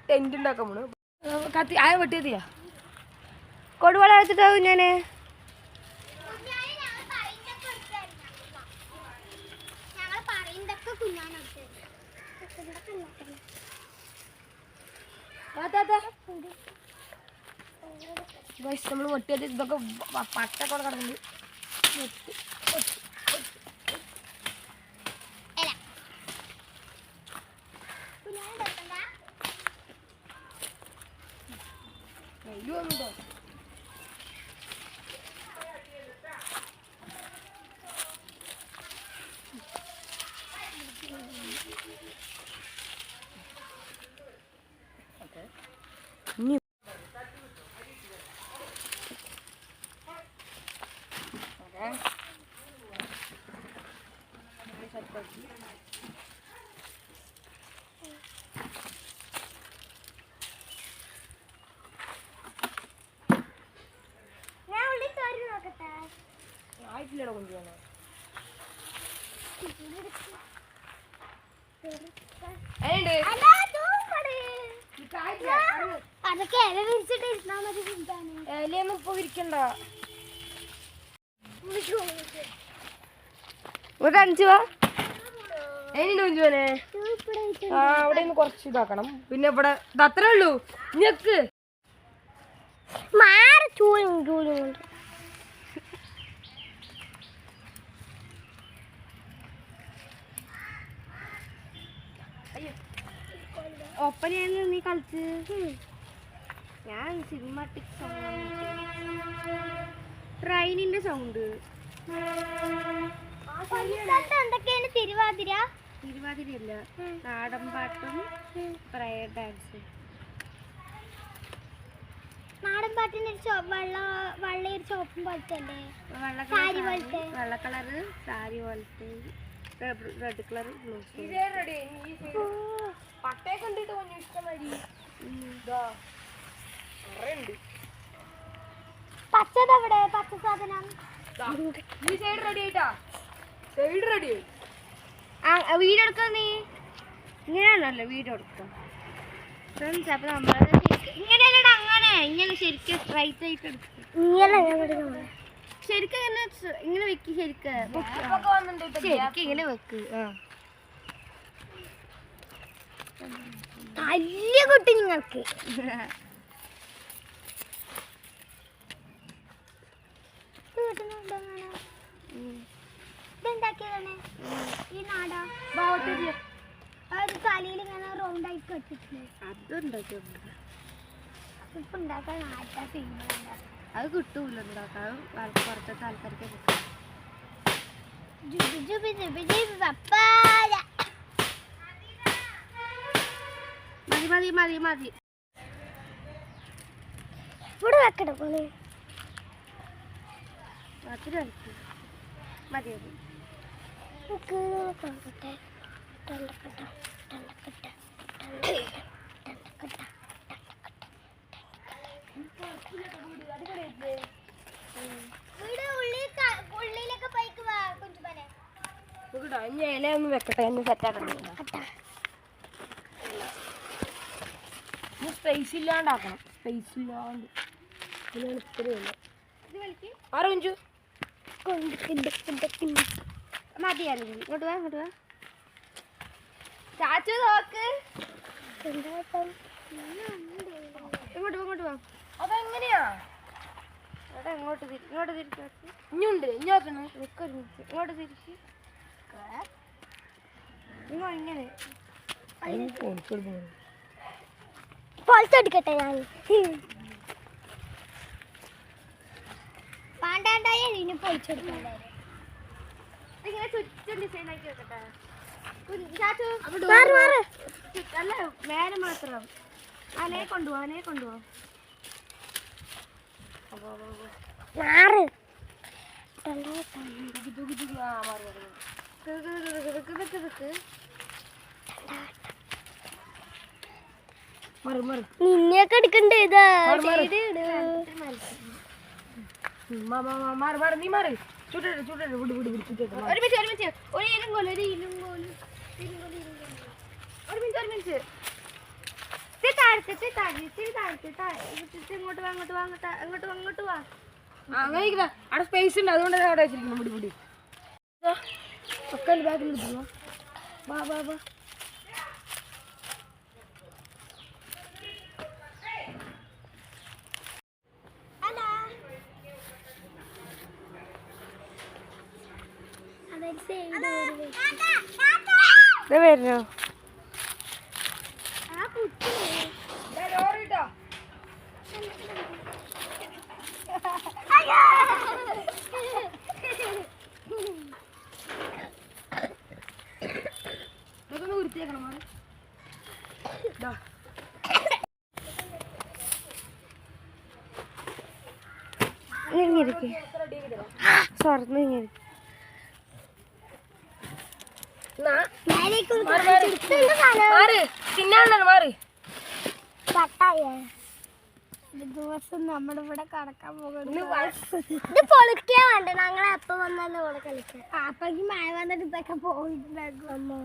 Tent ഉണ്ടാക്കാൻ പോണു. കത്തി ആയ വെട്ടിയതിയാ കൊടുവള എടുത്തിട്ടാവും ഞാന്. നമ്മൾ വെട്ടിയത് ഇതൊക്കെ പട്ടൊക്കെ കിടക്കുന്നുണ്ട്. ആയിട്ടില്ലടോ കൊണ്ടുപോകണം. ഇലയൊന്നും ഇപ്പൊ വിരിക്കണ്ട. ഇവിടെ അഞ്ചു വാ എങ്ങനെ കുഞ്ചുവനെ. ആ അവിടെ നിന്ന് കുറച്ച് ഇതാക്കണം. പിന്നെ ഇവിടെ അത്രേ ഉള്ളൂ. ഞെക്ക് ഒപ്പനയാണ് നീ കളിച്ച്. ഞാൻ സിനിമാറ്റിക് ട്രെയിനിന്റെ സൗണ്ട്. എന്തൊക്കെയാണ് തിരുവാതിര? തിരുവാതിരയല്ല, നാടൻ പാട്ടും പ്രയർ ഡാൻസും. നാടൻ പാട്ടിന് വെള്ളയൊരു ചോപ്പും പോലത്തെ അല്ലേ? വെള്ള കളറ് സാരി പോലത്തെ, റെഡ് കളർ ബ്ലൗസ്. പട്ടയെ കണ്ടിട്ട് கொஞ்சம் ഇഷ്ടമായി. പച്ചതെവിടെ? പച്ച സാധനം ഈ സൈഡ് റെഡി ആയിട്ടാ. സൈഡ് റെഡി ആയി. വീഡിയോ എടുക്കാം. നീ ഇങ്ങനെയാണല്ലോ വീഡിയോ എടുക്കാം. ഫ്രണ്ട്സ്, അപ്പൊ നമ്മള് ഇങ്ങനെയല്ലടാ, അങ്ങനെ ഇങ്ങനെ ശരിക്കും സ്ട്രൈറ്റ് ആയിട്ട് എടുക്കും. ശരിക്കും ഇങ്ങനെ വെക്ക്. ശരിക്കും ഇങ്ങനെ വെക്ക്. വലിയ കുട്ടി നിങ്ങൾക്ക് ഇതെന്താക്കിയതാണ്? ഈ നാടാ ഒരു തലയിൽ ഇങ്ങനെ റൗണ്ട് ആയിട്ട് കെട്ടിട്ടില്ലേ? അതുണ്ടാക്കി ഇപ്പൊ ഉണ്ടാക്കാൻ ആട്ടാ സിനിമ. അത് കിട്ടൂല ഉണ്ടാക്കാൻ. പുറത്തെ ആൾക്കാർക്ക് കിട്ടും. മതി മതി മതി. ഇവിടെ വെക്കണം. മതി മതി. ഇലയൊന്നും വെക്കട്ടെ, എന്ന് സെറ്റാക്കണ്ട. സ്പേസ് ഇല്ലാണ്ടാക്കണം. സ്പേസ് ഇല്ലാണ്ട് ഇത്രയല്ല. ആറഞ്ചു മതിയായിരുന്നു. ഇങ്ങോട്ട് വാ, ഇങ്ങോട്ട് വാ. ചാച്ചു നോക്ക്. ഇങ്ങോട്ട് ഇങ്ങോട്ട് വാ. അതെങ്ങനെയാ? അവിടെ ഇങ്ങോട്ട് ഇങ്ങോട്ട് തിരിച്ചു. ഇനിയുണ്ട്. ഇഞ്ഞോക്കണം. ഇങ്ങോട്ട് തിരിച്ച് ഇങ്ങനെ പൊളിച്ചെടുക്കട്ടെ. ഞാൻ പാണ്ടാണ്ടായ ഇനി പൊളിച്ചെടുക്കണ്ടേ. ഇങ്ങനെ ചുറ്റും ഡിസൈൻ ആക്കി വെക്കട്ടെ. അല്ല, മേലെ മാത്രം. അനേ കൊണ്ടുപോവാ, അനേ കൊണ്ടുപോവാ. നിന്നെയൊക്കെ എടുക്കണ്ടേ? ഇതാ നീ മാറി. ചുട്ടിട്ട് ചുട്ടിട്ട് വിട് വിട് ചുട്ടിട്ട്. ഒരു മിനിറ്റ് ഒരു മിനിറ്റ്. ഒരു ഇലുങ്കോല് ഒരു ഇലുങ്കോല് ഒരു മിനിറ്റ് ഒരു മിനിറ്റ്. അങ്ങോട്ട് വാ. അങ്ങനെ അവിടെ സ്പേസ് ഉണ്ട്, അതുകൊണ്ട് അവിടെ വെച്ചിരിക്കുന്നു. മുടി മുടി ഒക്കെ ബാഗിൽ എടുത്തു. വാ വാ വാ. വരുന്നോ ഇതൊക്കെ വൃത്തിയാക്കണം. ദിവസം നമ്മളിവിടെ കടക്കാൻ പോകുന്നു. ഇത് പൊളിക്കാൻ വേണ്ട, ഞങ്ങളെ എപ്പോ വന്നാലും ഇവിടെ കളിക്കാം. അപ്പൊ മഴ വന്നിട്ട് ഇതൊക്കെ പോയിട്ടുണ്ടാകും.